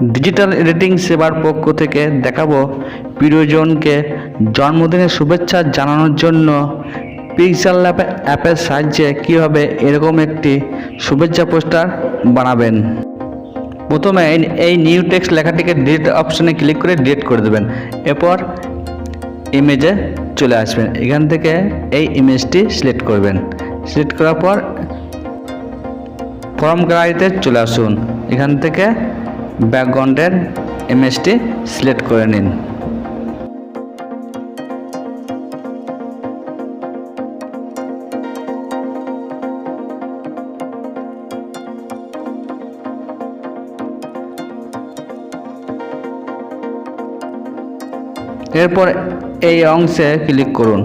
Digital editing সেবার পক্ষ থেকে দেখাবো প্রিয়জনকে জন্মদিনের শুভেচ্ছা জানানোর জন্য pixelLab অ্যাপের সাহায্যে কীভাবে এরকম একটি শুভেচ্ছা পোস্টার বানাবেন। প্রথমে এই নিউ টেক্সট লেখাটিকে ডিলিট অপশনে ক্লিক করে ডিলিট করে দেবেন। এরপর ইমেজে চলে আসবেন, এখান থেকে এই ইমেজটি সিলেক্ট করবেন। সিলেক্ট করার পর ফর্ম গ্যালারিতে চলে আসুন, এখান থেকে ব্যাকগ্রাউন্ডের ইমেজটি সিলেক্ট করে নিন। এরপর এই অংশে ক্লিক করুন,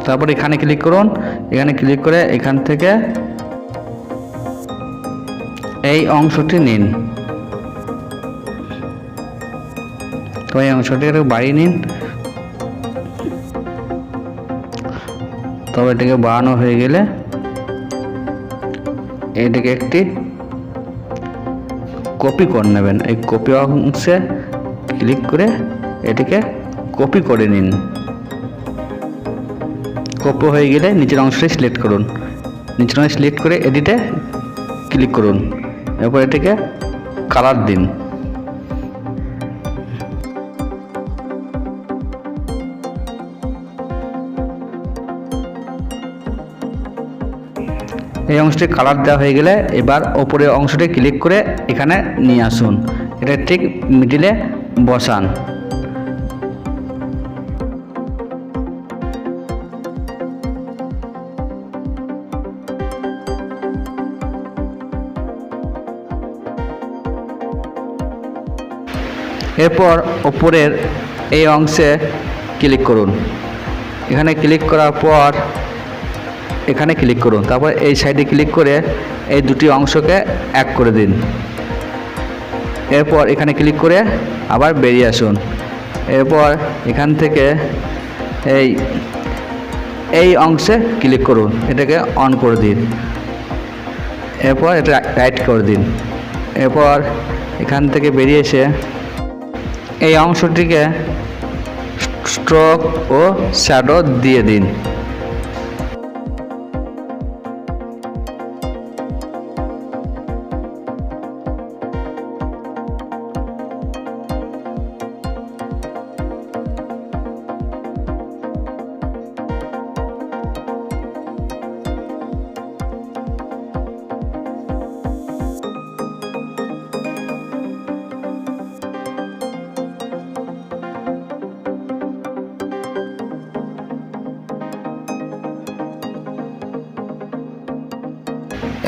তারপর এখানে ক্লিক করুন। এখানে ক্লিক করে এখান থেকে এই অংশটি নিন, তো এই অংশটি একটু বাড়িয়ে নিন। তবে এটাকে বাড়ানো হয়ে গেলে এটাকে একটি কপি করে নেবেন। এই কপি অংশে ক্লিক করে এটিকে কপি করে নিন। কপি হয়ে গেলে নিচের অংশটি সিলেক্ট করুন, নিচের অংশ সিলেক্ট করে এডিটে ক্লিক করুন। এরপর এটিকে কালার দিন। এই অংশটি কালার দেওয়া হয়ে গেলে এবার ওপরের অংশটি ক্লিক করে এখানে নিয়ে আসুন, এটা ঠিক মিডিলে বসান। এরপর ওপরের এই অংশে ক্লিক করুন, এখানে ক্লিক করার পর এখানে ক্লিক করুন। তারপর এই সাইডে ক্লিক করে এই দুটি অংশকে এক করে দিন। এরপর এখানে ক্লিক করে আবার বেরিয়ে আসুন। এরপর এখান থেকে এই অংশে ক্লিক করুন, এটাকে অন করে দিন। এরপর এটা রাইট করে দিন। এরপর এখান থেকে বেরিয়ে এসে এই অংশটিকে স্ট্রোক ও শ্যাডো দিয়ে দিন।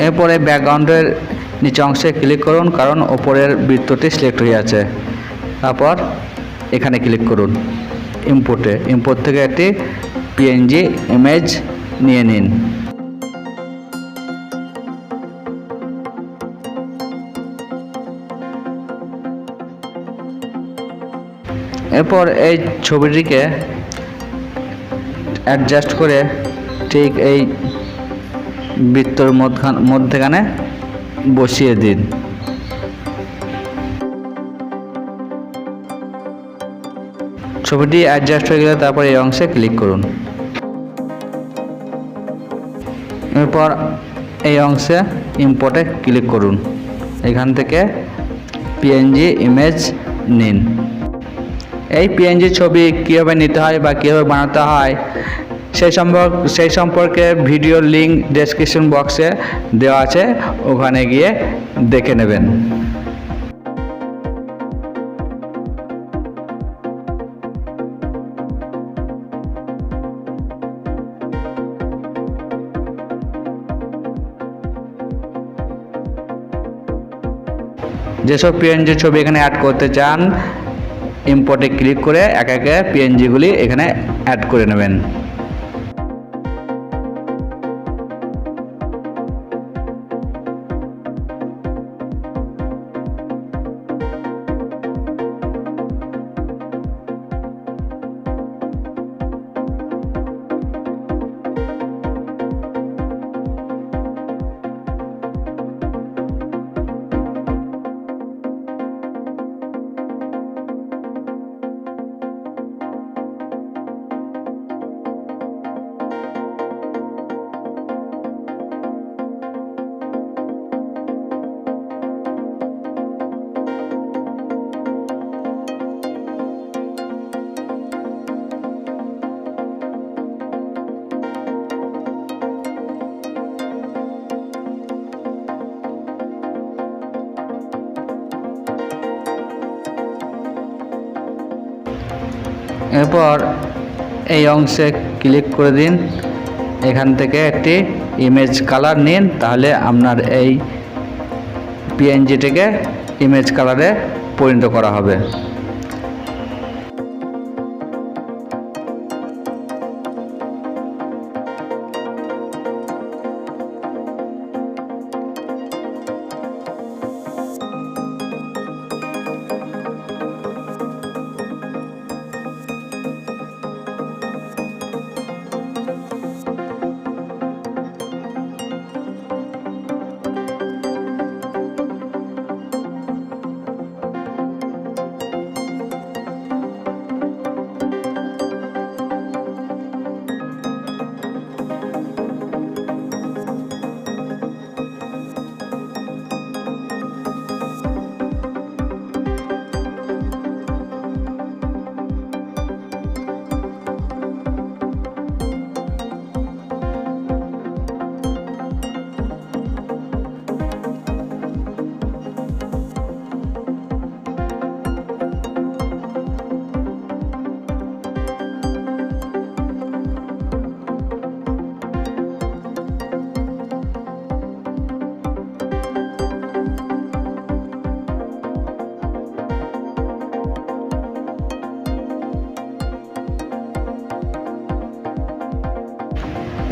এরপরে ব্যাকগ্রাউন্ডের নিচে অংশে ক্লিক করুন, কারণ ওপরের বৃত্তটি সিলেক্ট হয়ে আছে। তারপর এখানে ক্লিক করুন, ইম্পোর্ট থেকে একটি পিএনজি ইমেজ নিয়ে নিন। এরপর এই ছবিটিকে অ্যাডজাস্ট করে ঠিক এই বৃত্তর মধ্যখানে বসিয়ে দিন। ছবিটি অ্যাডজাস্ট হয়ে গেলে তারপর এই অংশে ক্লিক করুন। এরপর এই অংশে ইম্পোর্টে ক্লিক করুন, এখান থেকে পিএনজি ইমেজ নিন। এই পিএনজি ছবি কীভাবে নিতে হয় বা কীভাবে বানাতে হয় সেই সম্পর্কে ভিডিওর লিঙ্ক ডেসক্রিপশন বক্সে দেওয়া আছে, ওখানে গিয়ে দেখে নেবেন। যেসব পিএনজি ছবি এখানে অ্যাড করতে চান, ইম্পোর্টে ক্লিক করে একে একে পিএনজিগুলি এখানে অ্যাড করে নেবেন। এরপর এই অংশে ক্লিক করে দিন। এখান থেকে একটি ইমেজ কালার নিন, তাহলে আপনার এই পিএনজিটিকে ইমেজ কালারে পরিণত করা হবে।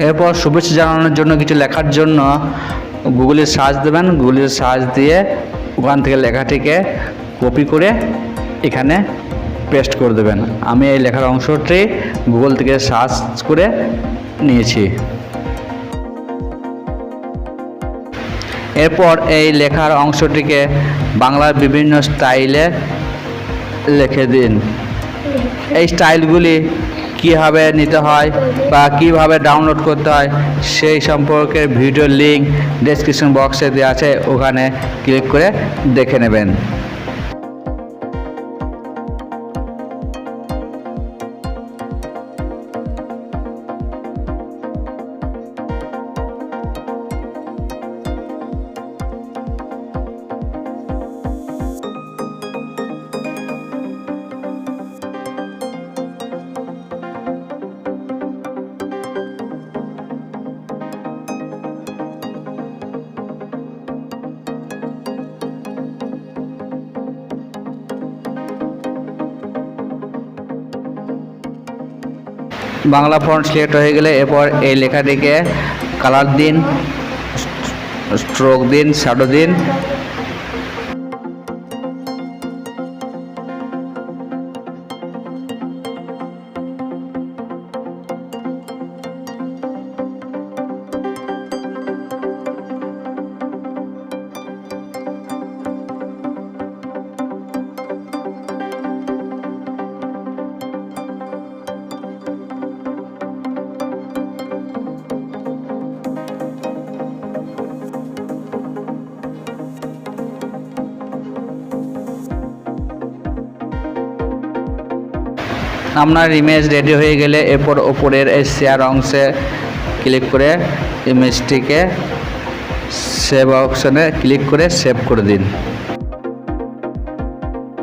এরপর শুভেচ্ছা জানানোর জন্য কিছু লেখার জন্য গুগলে সার্চ দেবেন। গুগলে সার্চ দিয়ে ওখান থেকে লেখাটিকে কপি করে এখানে পেস্ট করে দেবেন। আমি এই লেখার অংশটি গুগল থেকে সার্চ করে নিয়েছি। এরপর এই লেখার অংশটিকে বাংলার বিভিন্ন স্টাইলে লিখে দিন। এই স্টাইলগুলি কীভাবে নিতে হয় বা কীভাবে ডাউনলোড করতে হয় সেই সম্পর্কে ভিডিও লিঙ্ক ডেসক্রিপশন বক্সে দেওয়া আছে, ওখানে ক্লিক করে দেখে নেবেন। বাংলা ফন্ট সিলেক্ট হয়ে গেলে এরপর এই লেখাটিকে কালার দিন, স্ট্রোক দিন, শ্যাডো দিন। আপনার ইমেজ রেডি হয়ে গেলে এরপর ওপরের এই শেয়ার অংশে ক্লিক করে ইমেজটিকে সেভ অপশনে ক্লিক করে সেভ করে দিন।